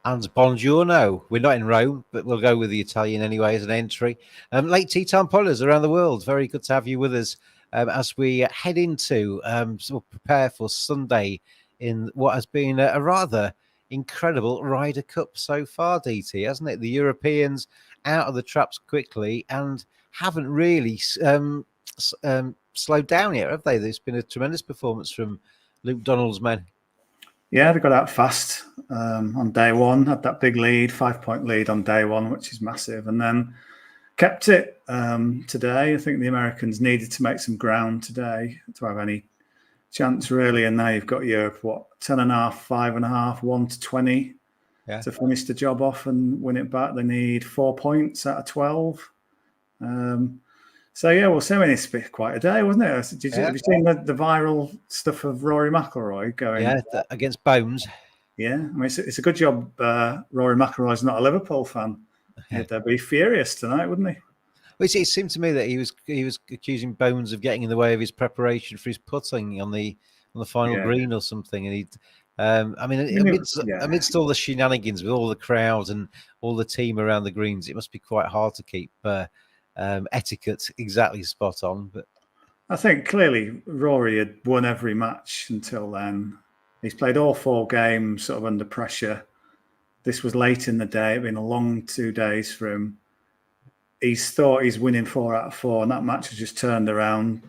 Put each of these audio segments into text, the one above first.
And buongiorno. We're not in Rome, but we'll go with the Italian anyway as an entry. Late tea time pollers around the world. Very good to have you with us as we head into sort of prepare for Sunday in what has been a rather incredible Ryder Cup so far, DT, hasn't it? The Europeans out of the traps quickly and haven't really slowed down yet, have they? There's been a tremendous performance from Luke Donald's men. Yeah, they got out fast on day one, had that big lead, 5-point lead on day one, which is massive, and then kept it today. I think the Americans needed to make some ground today to have any chance, really, and now you've got Europe, 10.5, 5.5, 1-20 to finish the job off and win it back. They need 4 points out of 12. So, yeah, well, so it's been quite a day, wasn't it? Have you seen the viral stuff of Rory McIlroy going? Yeah, against Bones. Yeah, I mean, it's a good job Rory McIlroy's not a Liverpool fan. He'd be furious tonight, wouldn't he? Well, it seemed to me that he was accusing Bones of getting in the way of his preparation for his putting on the final green or something. And amidst all the shenanigans with all the crowds and all the team around the greens, it must be quite hard to keep etiquette exactly spot on. But I think clearly Rory had won every match until then. He's played all 4 games sort of under pressure. This was late in the day. It's been a long 2 days for him. He's thought he's winning 4 out of 4, and that match has just turned around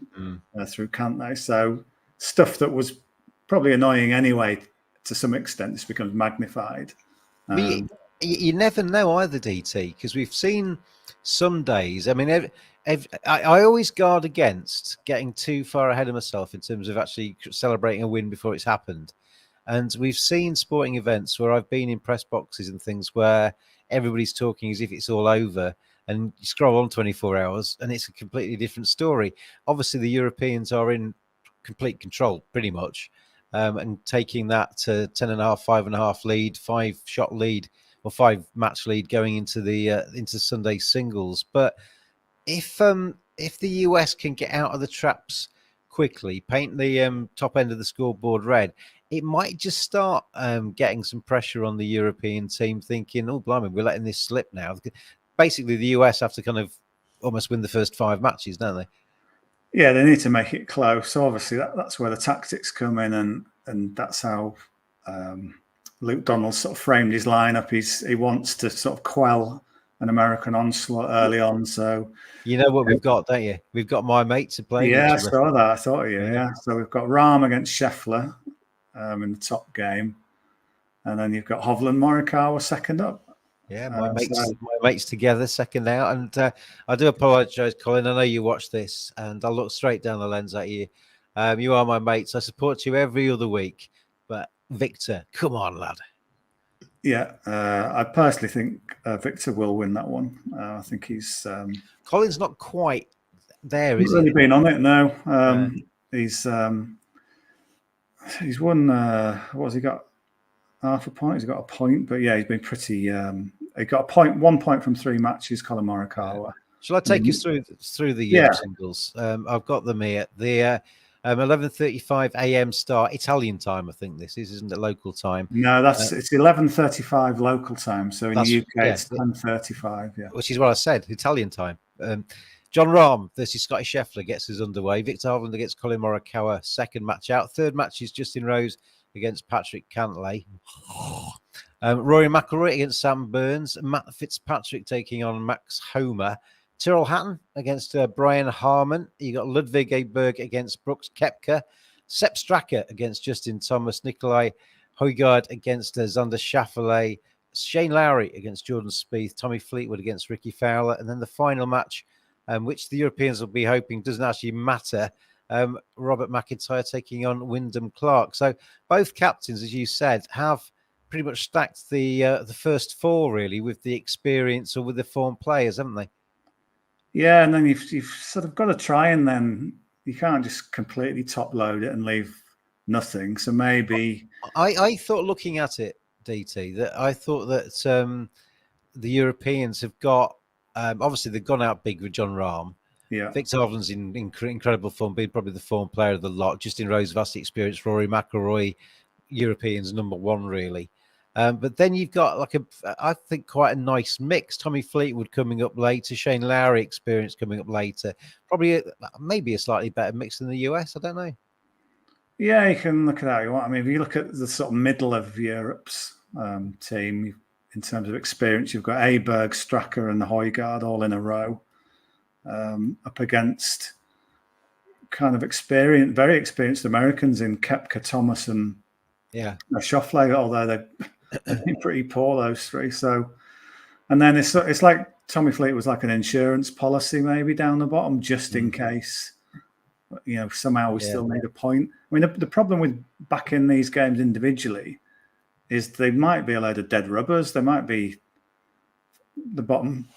through Cantley. So stuff that was probably annoying anyway, to some extent, this becomes magnified. You never know either, DT, because we've seen some days. I mean, I always guard against getting too far ahead of myself in terms of actually celebrating a win before it's happened. And we've seen sporting events where I've been in press boxes and things where everybody's talking as if it's all over, and you scroll on 24 hours and it's a completely different story. Obviously, the Europeans are in complete control pretty much, and taking that to 10.5, 5.5 lead, 5-shot lead, or 5-match lead going into into Sunday singles. But if the US can get out of the traps quickly, paint the top end of the scoreboard red, it might just start getting some pressure on the European team, thinking, oh, blimey, we're letting this slip now. Basically, the US have to kind of almost win the first 5 matches, don't they? Yeah, they need to make it close. So obviously, that's where the tactics come in, and that's how Luke Donald sort of framed his lineup. He wants to sort of quell an American onslaught early on. So you know what we've got, don't you? We've got my mates to play. Yeah, I saw that. I thought of you. Yeah. So we've got Rahm against Scheffler in the top game, and then you've got Hovland Morikawa second up. Yeah, my mates together, second out. And I do apologise, Colin. I know you watch this, and I'll look straight down the lens at you. You are my mates. I support you every other week. But Victor, come on, lad. Yeah, I personally think Victor will win that one. I think he's... Colin's not quite there, is he? He's really been on it, no. He's won... what has he got? Half a point. He's got a point, but yeah, he's been pretty. He got 1 point from 3 matches. Colin Morikawa. Shall I take you through the singles? I've got them here. The 11:35 a.m. start, Italian time. I think this isn't it local time? No, it's 11:35 local time. So in the UK, it's 10:35. Yeah, which is what I said. Italian time. John Rahm versus Scotty Scheffler gets us underway. Victor Hovland against Colin Morikawa. Second match out. Third match is Justin Rose against Patrick Cantlay. Rory McIlroy against Sam Burns. Matt Fitzpatrick taking on Max Homa. Tyrrell Hatton against Brian Harman. You got Ludwig Aberg against Brooks Koepka. Sepp Straka against Justin Thomas. Nikolai Højgaard against Xander Schauffele. Shane Lowry against Jordan Spieth. Tommy Fleetwood against Ricky Fowler. And then the final match, which the Europeans will be hoping doesn't actually matter, Robert McIntyre taking on Wyndham Clark. So both captains, as you said, have pretty much stacked the first 4 really with the experience or with the form players, haven't they? Yeah, and then you've sort of got to try, and then you can't just completely top load it and leave nothing. So maybe I thought, looking at it, DT, that I thought that the Europeans have got obviously they've gone out big with John Rahm. Yeah, Victor Hovland's in incredible form, being probably the form player of the lot. Justin Rose, vast experience. Rory McIlroy, Europeans number 1 really. But then you've got like I think quite a nice mix. Tommy Fleetwood coming up later, Shane Lowry experience coming up later. Probably maybe a slightly better mix than the US. I don't know. Yeah, you can look at how you want. I mean, if you look at the sort of middle of Europe's team in terms of experience, you've got Aberg, Stracker, and Højgaard all in a row up against kind of very experienced Americans in Koepka, Thomas, and Schauffele, although they've been pretty poor, those three. So, and then it's like Tommy Fleet was like an insurance policy maybe down the bottom, just in case, somehow we still need a point. I mean, the problem with backing these games individually is they might be a load of dead rubbers. They might be the bottom,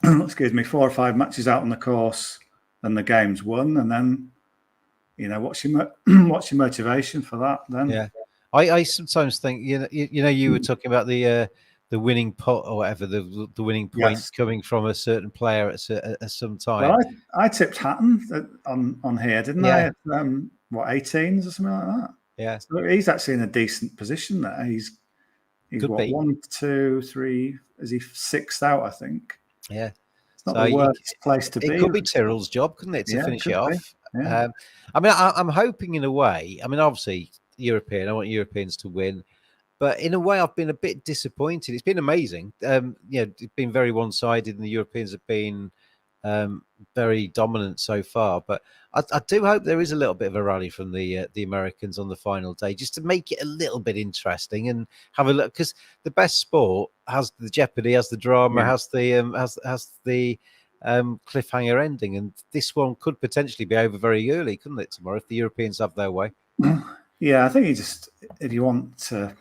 4 or 5 matches out on the course and the game's won. And then, what's your motivation for that then? Yeah. I sometimes think, you were talking about the winning pot or whatever, the winning points coming from a certain player at some time. Well, I tipped Hatton on here, didn't I? At, 18s or something like that. Yeah. So he's actually in a decent position there. He's what, 1, 2, 3, is he 6th out, I think? Yeah. It's not the worst place to be. It could be Tyrrell's job, couldn't it, to finish it off? Yeah. I mean, I'm hoping in a way, I mean, obviously, I want Europeans to win. But in a way, I've been a bit disappointed. It's been amazing. It's been very one-sided, and the Europeans have been very dominant so far. But I do hope there is a little bit of a rally from the Americans on the final day, just to make it a little bit interesting and have a look. Because the best sport has the jeopardy, has the drama, has the cliffhanger ending, and this one could potentially be over very early, couldn't it? Tomorrow, if the Europeans have their way. Yeah, I think if you want to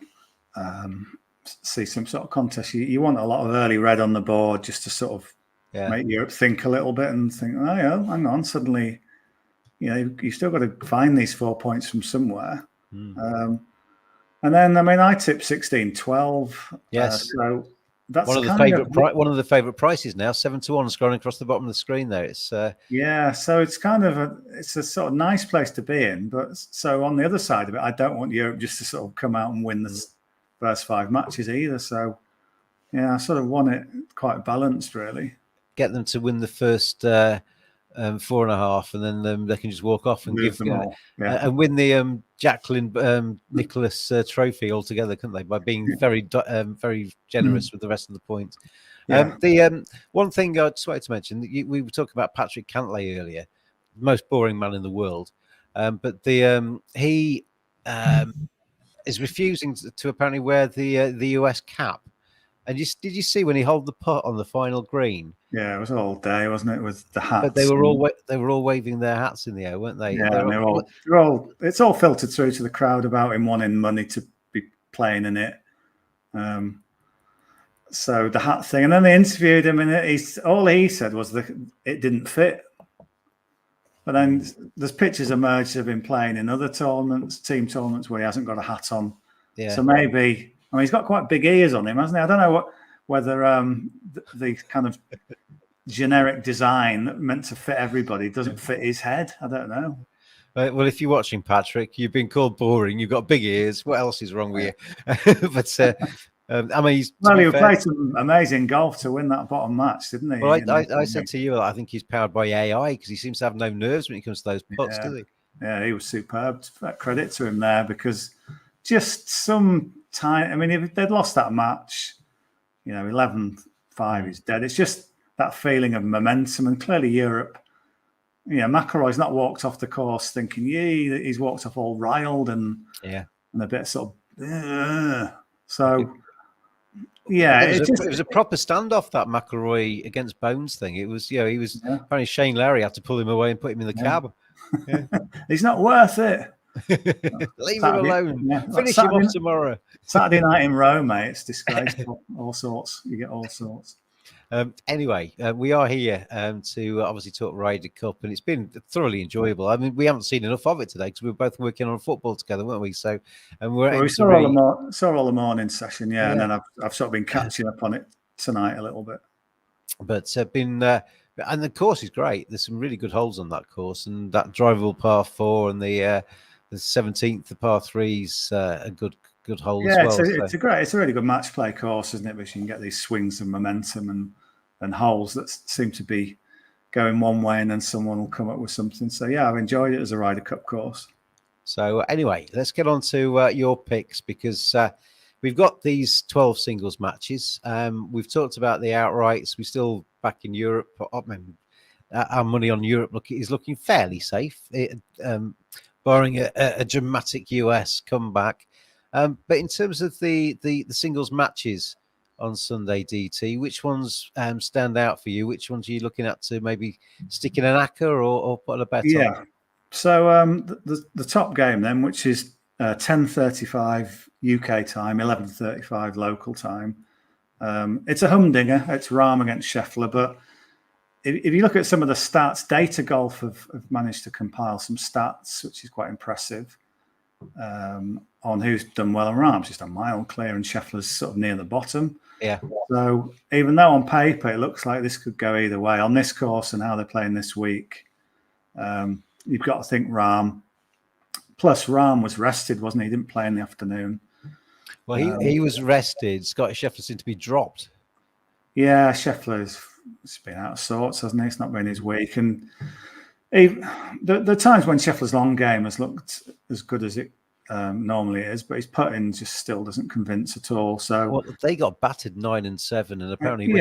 see some sort of contest, you want a lot of early red on the board just to sort of make Europe think a little bit and think, oh yeah, hang on, suddenly, you've still got to find these 4 points from somewhere. And then, I mean, I tipped 16-12. Yes. So that's one of the favourite prices now, 7-1, scrolling across the bottom of the screen there. It's so it's kind of it's a sort of nice place to be in. But so on the other side of it, I don't want Europe just to sort of come out and win the first 5 matches either. So I sort of want it quite balanced, really. Get them to win the first 4.5, and then they can just walk off and give them all, and win the Jacqueline Nicholas trophy altogether, couldn't they? By being very generous with the rest of the points. The one thing I just wanted to mention, we were talking about Patrick Cantlay earlier, most boring man in the world, but he is refusing to apparently wear the US cap. And did you see when he held the putt on the final green? Yeah, it was all day, wasn't it? With the hats, but they were all waving their hats in the air, weren't they? Yeah, they're all. It's all filtered through to the crowd about him wanting money to be playing in it. So the hat thing, and then they interviewed him, and all he said was that it didn't fit. But then there's pictures emerged of him playing in other tournaments, team tournaments, where he hasn't got a hat on. Yeah. So maybe. I mean, he's got quite big ears on him, hasn't he? I don't know whether the kind of generic design that meant to fit everybody doesn't fit his head. I don't know. Well, if you're watching Patrick, you've been called boring. You've got big ears. What else is wrong with you? But I mean, he played some amazing golf to win that bottom match, didn't he? Well, I said to you, I think he's powered by AI because he seems to have no nerves when it comes to those putts, does he? Yeah, he was superb. Credit to him there, because just some time. I mean, if they'd lost that match, 11-5 is dead. It's just that feeling of momentum, and clearly Europe. McIlroy's not walked off the course thinking, he's walked off all riled and a bit sort of. So, it was a proper standoff, that McIlroy against Bones thing. It was, he was apparently Shane Lowry had to pull him away and put him in the cab. Yeah. He's not worth it. Leave him alone. Finish him off tomorrow. Saturday night in Rome, mate. It's disgraceful. All sorts. You get all sorts. Anyway, we are here to obviously talk Ryder Cup, and it's been thoroughly enjoyable. I mean, we haven't seen enough of it today because we were both working on football together, weren't we? So, and we saw all the morning session, and then I've sort of been catching up on it tonight a little bit. But and the course is great. There's some really good holes on that course, and that drivable par 4 and the 17th, the par 3's a good good hole as Yeah, well. So. it's a really good match play course, isn't it? Because you can get these swings of momentum and holes that seem to be going one way, and then someone will come up with something. So yeah, I've enjoyed it as a Ryder Cup course. So anyway, let's get on to your picks, because we've got these 12 singles matches. We've talked about the outrights. We're still back in Europe. Our money on Europe is looking fairly safe, barring a dramatic US comeback. But in terms of the singles matches on Sunday, DT, which ones stand out for you? Which ones are you looking at to maybe stick in an acca or put a bet on? Yeah. So the top game then, which is 10:35 UK time, 11:35 local time. It's a humdinger. It's Rahm against Scheffler, but if you look at some of the stats, Data Golf have managed to compile some stats, which is quite impressive, on who's done well. And Rahm's just a mile clear, and Scheffler's sort of near the bottom. Yeah. So even though on paper it looks like this could go either way, on this course and how they're playing this week, you've got to think Rahm. Plus, Rahm was rested, wasn't he? He didn't play in the afternoon. Well, he was rested. Scotty Scheffler seemed to be dropped. Yeah, Scheffler's been out of sorts, hasn't he? It's not been his week. And the times when Scheffler's long game has looked as good as it normally is, but his putting just still doesn't convince at all. So they got battered 9 and 7, and apparently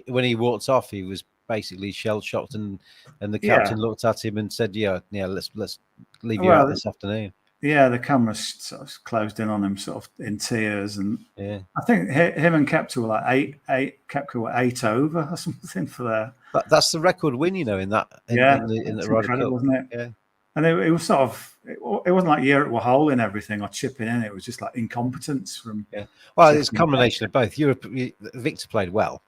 when he walked off, he was basically shell shocked, and the captain looked at him and said, "Yeah, let's leave you out this afternoon." Yeah, the cameras sort of closed in on him, sort of in tears, and I think him and Koepka were like Koepka were 8 over or something for there. That's the record win, in that. In the Ryder Cup, wasn't it? Yeah, and it was sort of it wasn't like Europe were holding everything or chipping in. It was just like incompetence from. Yeah, well, it's a combination of both. Victor played well,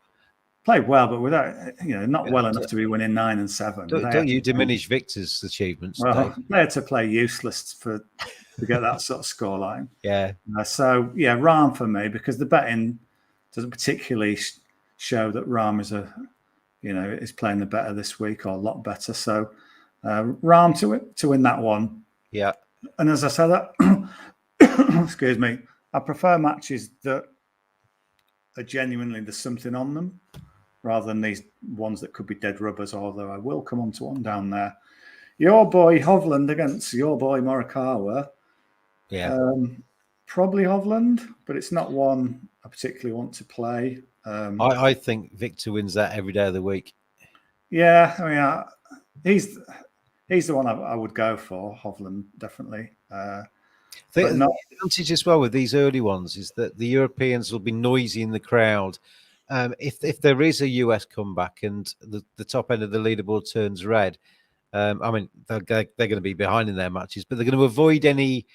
but without not well enough to be winning 9 and 7. Don't you diminish Victor's achievements? Well, Dave? they had to play useless to get that sort of scoreline. Yeah. So Rahm for me, because the betting doesn't particularly show that Rahm is playing the better this week, or a lot better. So Rahm to win that one. Yeah. And as I said, that excuse me, I prefer matches that are genuinely there's something on them, rather than these ones that could be dead rubbers, although I will come on to one down there. Your boy Hovland against your boy Morikawa. Yeah. Probably Hovland, but it's not one I particularly want to play. I think Victor wins that every day of the week. Yeah, I mean, he's the one I would go for, Hovland, definitely. The advantage as well with these early ones is that the Europeans will be noisy in the crowd. If there is a US comeback and the top end of the leaderboard turns red, I mean, they're going to be behind in their matches, but they're going to avoid any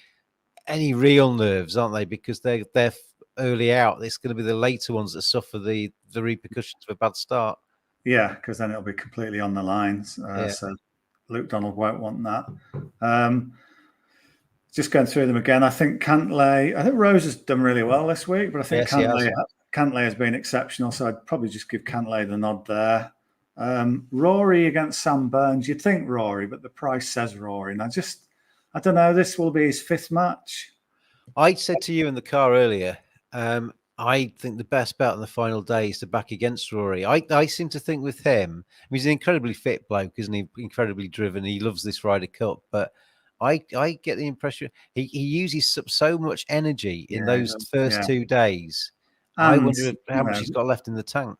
real nerves, aren't they? Because they're early out. It's going to be the later ones that suffer the repercussions of a bad start. Yeah, because then it'll be completely on the lines. So Luke Donald won't want that. Just going through them again, I think Rose has done really well this week, but I think Cantlay has been exceptional, so I'd probably just give Cantlay the nod there. Rory against Sam Burns. You'd think Rory, but the price says Rory. And I don't know, this will be his 5th match. I said to you in the car earlier, I think the best bet on the final day is to back against Rory. I seem to think with him, he's an incredibly fit bloke, isn't he? Incredibly driven. He loves this Ryder Cup, but I get the impression he uses up so much energy in those first 2 days. And I wonder how much he's got left in the tank.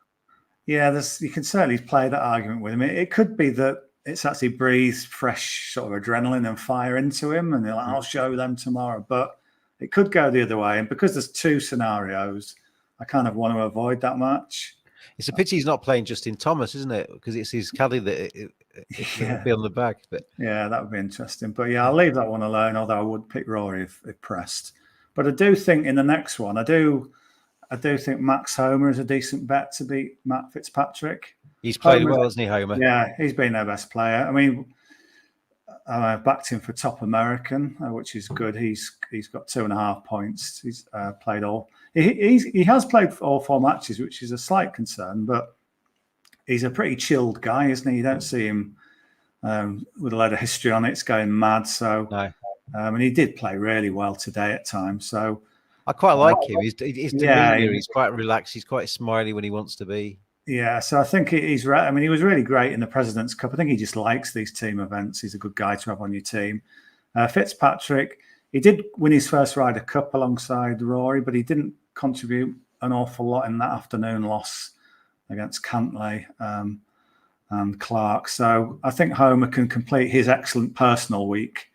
Yeah, you can certainly play that argument with him. It could be that it's actually breathed fresh sort of adrenaline and fire into him, and they're like, I'll show them tomorrow. But it could go the other way. And because there's 2 scenarios, I kind of want to avoid that match. It's a pity he's not playing Justin Thomas, isn't it? Because it's his caddy that it'll be on the back. But yeah, that would be interesting. But yeah, I'll leave that one alone, although I would pick Rory if pressed. But I do think in the next one, I do think Max Homer is a decent bet to beat Matt Fitzpatrick. He's played well, hasn't he, Homer? Yeah, he's been their best player. I mean, I backed him for top American, which is good. He's got 2.5 points. He's played all. He has played all 4 matches, which is a slight concern. But he's a pretty chilled guy, isn't he? You don't see him with a load of history on it. It's going mad. So, no. And he did play really well today at times. So I quite like him. His Yeah, demeanour, he's quite relaxed. He's quite smiley when he wants to be. yeah. So I think he's right. I mean, he was really great in the President's Cup. I think he just likes these team events. He's a good guy to have on your team. Fitzpatrick, he did win his first Ryder Cup alongside Rory, but he didn't contribute an awful lot in that afternoon loss against Cantley and Clark. So I think Homer can complete his excellent personal week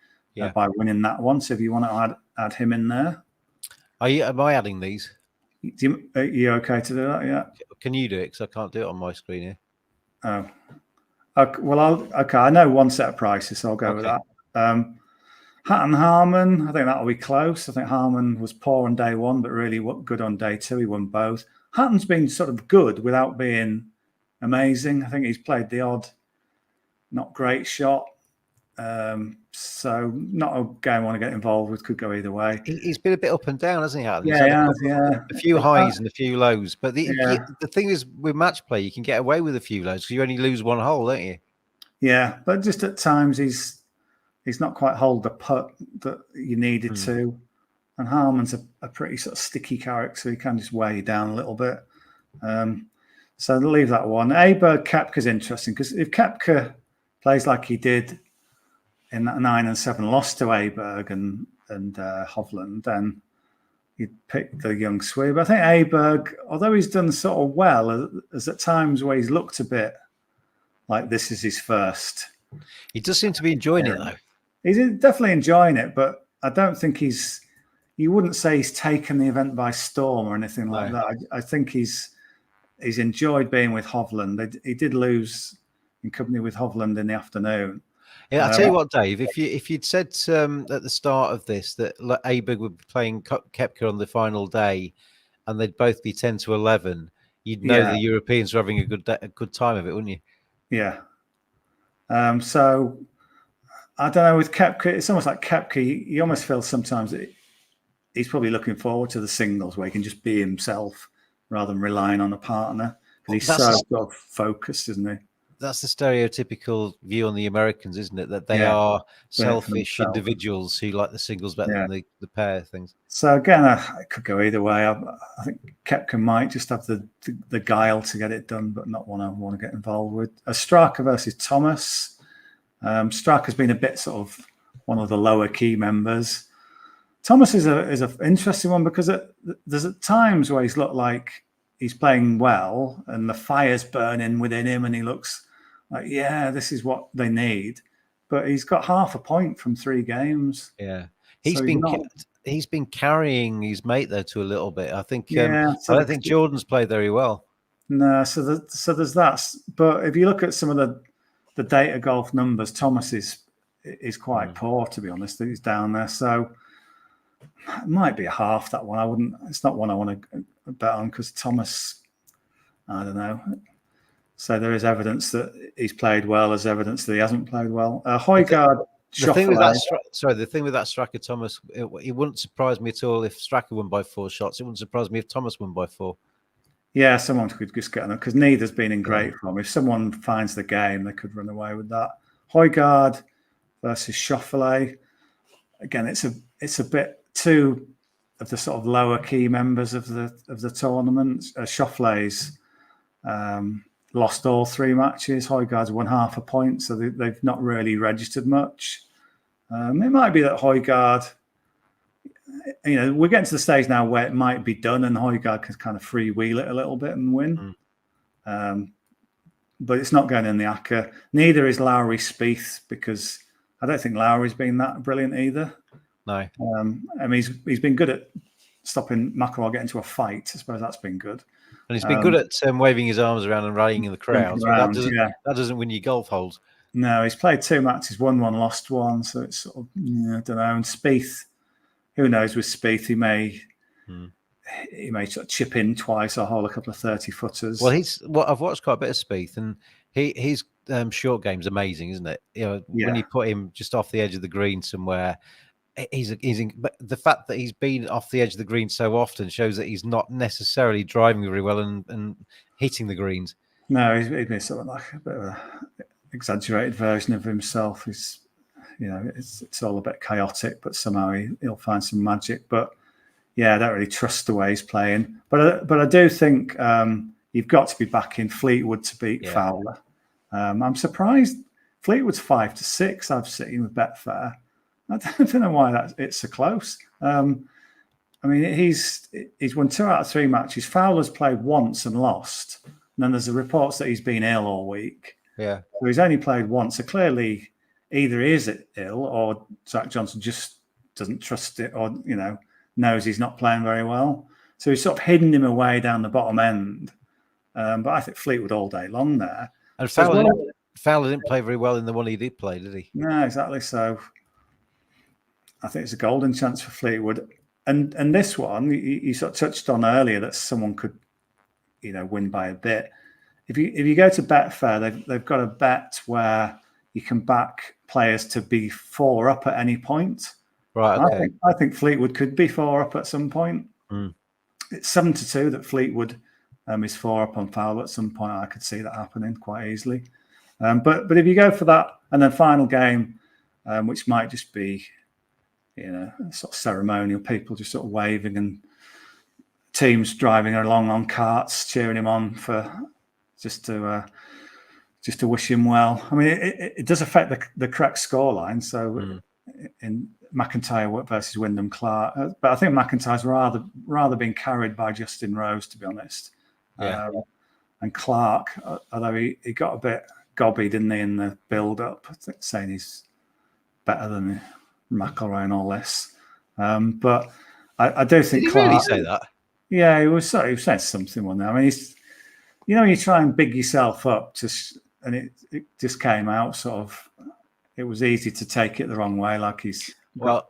by winning that one. So if you want to add him in there. Am I adding these? Are you okay to do that? Yeah. Can you do it? Because I can't do it on my screen here. Oh. Okay, well, I know one set of prices, so I'll go with that. Hatton Harmon, I think that'll be close. I think Harmon was poor on day one, but really good on day two. He won both. Hatton's been sort of good without being amazing. I think he's played the odd, not great shot. So not a game I want to get involved with. Could go either way. He's been a bit up and down, hasn't he, Hatton? Yeah, a few highs and a few lows. But the thing is, with match play, you can get away with a few lows because you only lose one hole, don't you? Yeah, but just at times he's not quite hold the putt that you needed to. And Harmon's a pretty sort of sticky character, so he can just weigh you down a little bit. So I'll leave that one. Aberg Koepka's interesting because if Koepka plays like he did in that 9 and 7 loss to Aberg and Hovland, then you'd pick the young Swede. But I think Aberg, although he's done sort of well, there's at times where he's looked a bit like this is his first. He does seem to be enjoying it, though. He's definitely enjoying it, but I don't think you wouldn't say he's taken the event by storm or anything like that. I think he's enjoyed being with Hovland. He did lose in company with Hovland in the afternoon. Yeah, I'll tell you what, Dave, if you'd said at the start of this that Aberg would be playing Koepka on the final day and they'd both be 10 to 11, you'd know the Europeans were having a good time of it, wouldn't you? Yeah. So I don't know, with Koepka, it's almost like Koepka, you almost feel sometimes that he's probably looking forward to the singles where he can just be himself rather than relying on a partner. Because he's so sort of focused, isn't he? That's the stereotypical view on the Americans, isn't it? That they are selfish individuals who like the singles better than the pair things. So again, it could go either way. I think Koepka might just have the guile to get it done, but not want to get involved with. Straka versus Thomas. Straka's been a bit sort of one of the lower key members. Thomas is an interesting one because there's at times where he's looked like he's playing well and the fire's burning within him and he looks like, this is what they need. But he's got half a point from 3 games. Yeah. He's been carrying his mate though to a little bit. I think I don't think Jordan's played very well. No, so there's that. But if you look at some of the data golf numbers, Thomas is quite poor, to be honest. He's down there. So it might be a half, that one. It's not one I want to bet on because Thomas, I don't know. So there is evidence that he's played well. There's evidence that he hasn't played well. Højgaard, the thing with that Straka Thomas, it wouldn't surprise me at all if Straka won by 4 shots. It wouldn't surprise me if Thomas won by 4. Yeah, someone could just get on it because neither's been in great form. If someone finds the game, they could run away with that. Højgaard versus Schauffele. Again, it's a bit too of the sort of lower key members of the tournament. Schauffele's lost all 3 matches. Højgaard's won half a point, so they've not really registered much. It might be that Højgaard, we're getting to the stage now where it might be done and Højgaard can kind of freewheel it a little bit and win. But it's not going in the ACCA. Neither is Lowry Spieth because I don't think Lowry's been that brilliant either. No. I mean, he's been good at stopping McIlroy getting into a fight. I suppose that's been good. And he's been good at waving his arms around and rallying in the crowd. That doesn't win you golf holes. No, he's played 2 matches, won 1, lost 1. So it's sort of, I don't know. And Spieth, who knows with Spieth, he may sort of chip in twice or hole a couple of 30-footers. Well, I've watched quite a bit of Spieth, and his short game's amazing, isn't it? When you put him just off the edge of the green somewhere, but the fact that he's been off the edge of the green so often shows that he's not necessarily driving very well and hitting the greens. No, he's been sort of like a bit of an exaggerated version of himself. It's all a bit chaotic, but somehow he'll find some magic. But I don't really trust the way he's playing. But I do think you've got to be backing Fleetwood to beat Fowler. I'm surprised Fleetwood's 5-6. I've seen with Betfair. I don't know why it's so close. I mean, he's won 2 out of 3 matches. Fowler's played once and lost. And then there's the reports that he's been ill all week. Yeah. So he's only played once. So clearly, either he is ill or Zach Johnson just doesn't trust it, or knows he's not playing very well. So he's sort of hidden him away down the bottom end. But I think Fleetwood all day long there. And Fowler didn't play very well in the one he did play, did he? No, exactly. So I think it's a golden chance for Fleetwood. And this one, you sort of touched on earlier that someone could, win by a bit. If you go to Betfair, they've got a bet where you can back players to be 4 up at any point. Right. Okay. I think Fleetwood could be 4 up at some point. It's 7-2 that Fleetwood is 4 up on Fowler at some point. I could see that happening quite easily. But if you go for that, and then final game, which might just be, sort of ceremonial, people just sort of waving and teams driving along on carts, cheering him on for just to wish him well. I mean, it does affect the correct scoreline. So in McIntyre versus Wyndham Clark, but I think McIntyre's rather being carried by Justin Rose, to be honest. Yeah. And Clark, although he got a bit gobby, didn't he, in the build-up, saying he's better than McIlroy and all this. But I do think Did he Clark, really say that? Yeah, he said something one day. I mean, you try and big yourself up, and it just came out sort of. It was easy to take it the wrong way, like he's got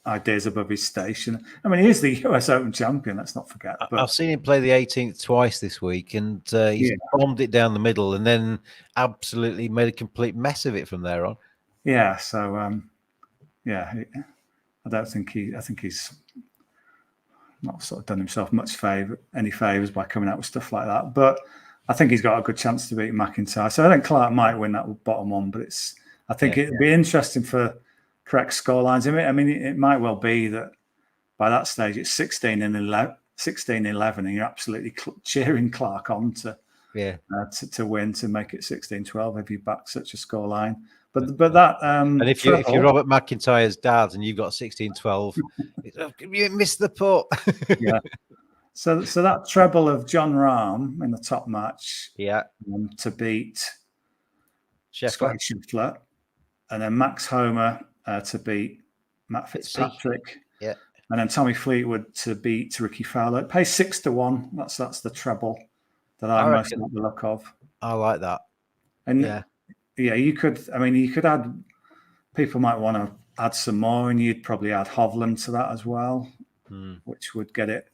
ideas above his station. I mean, he is the US Open champion. Let's not forget. But I've seen him play the 18th twice this week, and he's bombed it down the middle, and then absolutely made a complete mess of it from there on. Yeah. So, I don't think I think he's not sort of done himself any favors by coming out with stuff like that. But I think he's got a good chance to beat McIntyre. So I think Clark might win that bottom one, but I think it'd be interesting for correct scorelines. I mean, it might well be that by that stage it's 16-11, and you're absolutely cheering Clark on to win, to make it 16-12 if you back such a scoreline. But that and if you're Robert McIntyre's dad and you've got 16-12, you missed the putt. Yeah. So that treble of John Rahm in the top match, to beat Scotty Scheffler, and then Max Homer to beat Matt Fitzpatrick, and then Tommy Fleetwood to beat Ricky Fowler. It pays 6-1. That's the treble that I most like the look of. I like that. And you could add. People might want to add some more, and you'd probably add Hovland to that as well, which would get it,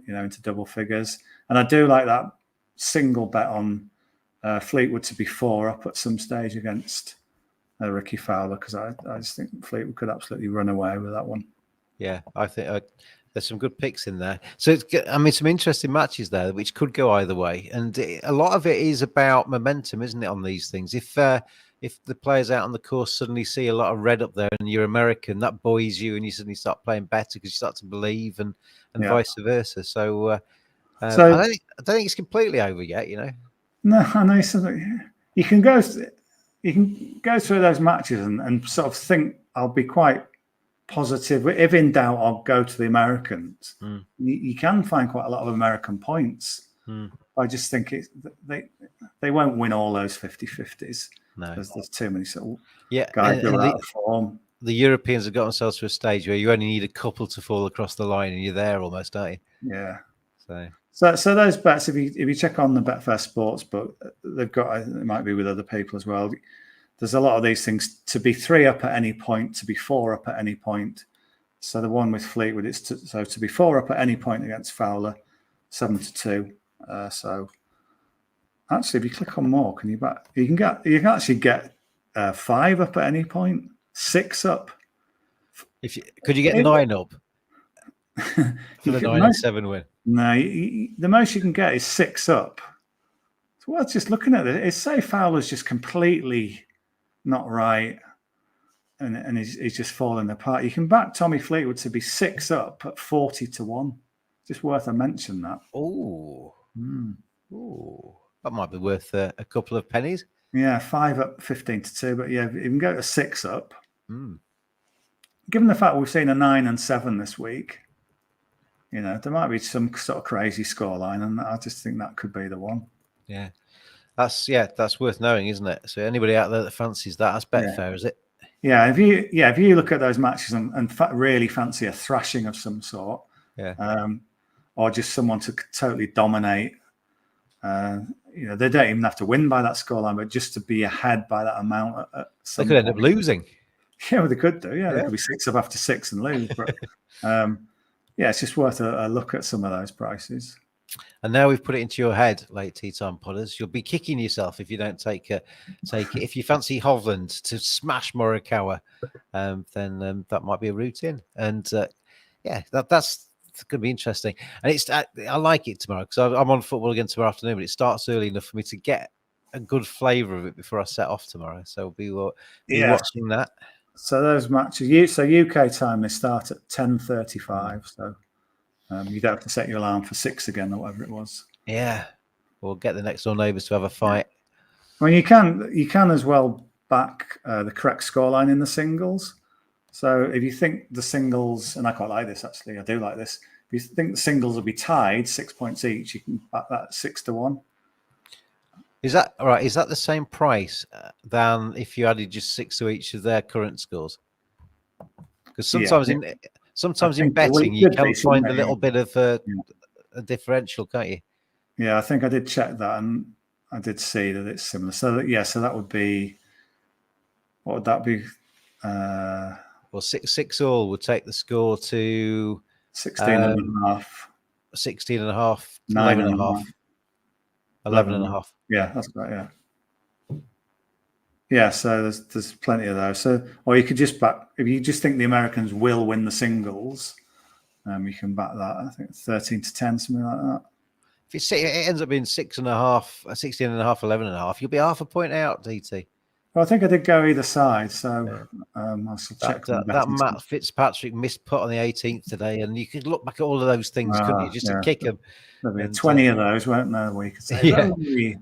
into double figures. And I do like that single bet on Fleetwood to be 4 up at some stage against Ricky Fowler, because I just think Fleetwood could absolutely run away with that one. Yeah, I think there's some good picks in there. So some interesting matches there, which could go either way. And a lot of it is about momentum, isn't it, on these things? If the players out on the course suddenly see a lot of red up there and you're American, that buoys you and you suddenly start playing better because you start to believe, and vice versa. So I don't think it's completely over yet, No, I know. You can go through those matches and sort of think, I'll be quite positive. If in doubt, I'll go to the Americans. You can find quite a lot of American points. I just think they won't win all those 50-50s. No, there's too many sort of and guys who are out of form. The Europeans have got themselves to a stage where you only need a couple to fall across the line, and you're there almost, aren't you? Yeah. So those bets, if you check on the Betfair Sportsbook, they've got, it might be with other people as well. There's a lot of these things to be 3 up at any point, to be 4 up at any point. So the one with Fleetwood, it's to be 4 up at any point against Fowler, 7-2. So actually, if you click on more, you can actually get 5 up at any point, 6 up. Could you get 9 up for the 9-7 win? No, the most you can get is 6 up. So just looking at it, say Fowler's just completely not right, and he's just falling apart. You can back Tommy Fleetwood to be 6 up at 40-1. Just worth a mention that. Oh, that might be worth a couple of pennies. Yeah, 5 up 15-2, but yeah, you can go to 6 up. Given the fact we've seen a 9 and 7 this week, there might be some sort of crazy scoreline, and I just think that could be the one. Yeah, that's worth knowing, isn't it? So anybody out there that fancies that's Betfair, is it? Yeah, if you look at those matches and really fancy a thrashing of some sort, or just someone to totally dominate, they don't even have to win by that scoreline, but just to be ahead by that amount. They could end up losing. Yeah, well, they could do. Yeah, they could be 6 up after 6 and lose. But it's just worth a look at some of those prices. And now we've put it into your head, late tea time podders. You'll be kicking yourself if you don't take it. If you fancy Hovland to smash Morikawa, then that might be a route in. And that's going to be interesting. And I like it tomorrow because I'm on football again tomorrow afternoon, but it starts early enough for me to get a good flavour of it before I set off tomorrow. So we'll be watching that. So those matches, UK time, they start at 10:35. So you don't have to set your alarm for 6 again or whatever it was. Yeah, we'll get the next door neighbours to have a fight. I mean, you can as well back the correct scoreline in the singles. So if you think the singles, and I quite like this actually, I do like this. If you think the singles will be tied 6 points each, you can back that 6-1. Is that all right? Is that the same price than if you added just 6 to each of their current scores? Because sometimes in betting you can find a little bit of a differential, can't you? Yeah, I think I did check that, and I did see that it's similar. So that would be, what would that be? Well, 6 all would take the score to 16.5. 16.5, 9.5. 11.5. Yeah, that's right. Yeah. Yeah, so there's plenty of those. So, or you could just back, if you just think the Americans will win the singles, you can back that. I think 13-10, something like that. If it ends up being 6.5, 16.5, 11.5, you'll be half a point out, DT. Well, I think I did go either side, so I shall check that Matt Fitzpatrick missed putt on the 18th today, and you could look back at all of those things, couldn't you, just to kick them? There'll be 20 of those, won't there? We could say, if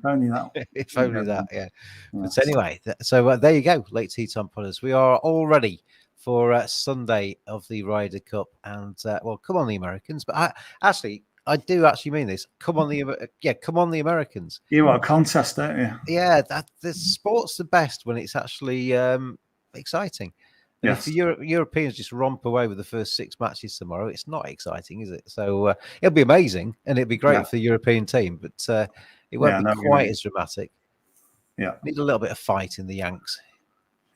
only that. If only that, yeah. But anyway, so there you go, late tea time podders. We are all ready for Sunday of the Ryder Cup, and come on the Americans. But I do actually mean this. Come on the Americans. You want a contest, don't you? Yeah, the sport's the best when it's actually exciting. And if the Europeans just romp away with the first 6 matches tomorrow, it's not exciting, is it? So it'll be amazing, and it'll be great for the European team, but it won't be quite as dramatic. Yeah, need a little bit of fight in the Yanks.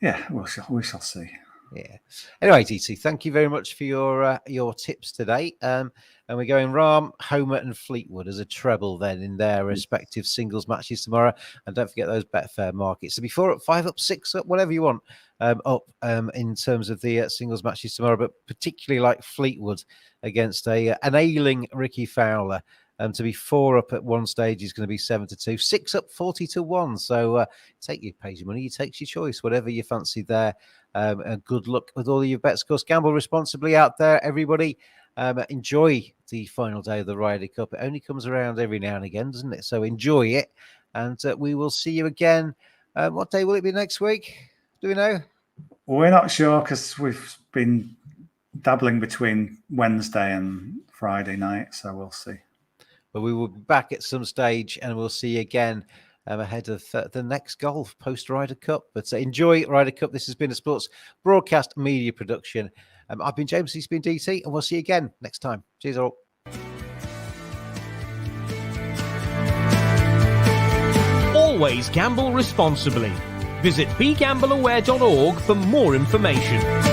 Yeah, we shall see. Yeah. Anyway, DT, thank you very much for your tips today. And we're going Rahm, Homer, and Fleetwood as a treble then in their respective singles matches tomorrow. And don't forget those Betfair markets. So be 4 up, 5 up, 6 up, whatever you want in terms of the singles matches tomorrow. But particularly like Fleetwood against an ailing Ricky Fowler. To be 4 up at one stage is going to be 7-2, 6 up 40-1. So pays your money, you takes your choice, whatever you fancy there. And good luck with all of your bets. Of course, gamble responsibly out there, everybody. Enjoy the final day of the Ryder Cup. It only comes around every now and again, doesn't it? So enjoy it, and we will see you again. What day will it be next week? Do we know? Well, we're not sure because we've been dabbling between Wednesday and Friday night, so we'll see. But we will be back at some stage, and we'll see you again ahead of the next golf post Ryder Cup. But enjoy Ryder Cup. This has been a sports broadcast media production. I've been James, he's been DT, and we'll see you again next time. Cheers all. Always gamble responsibly. Visit begambleaware.org for more information.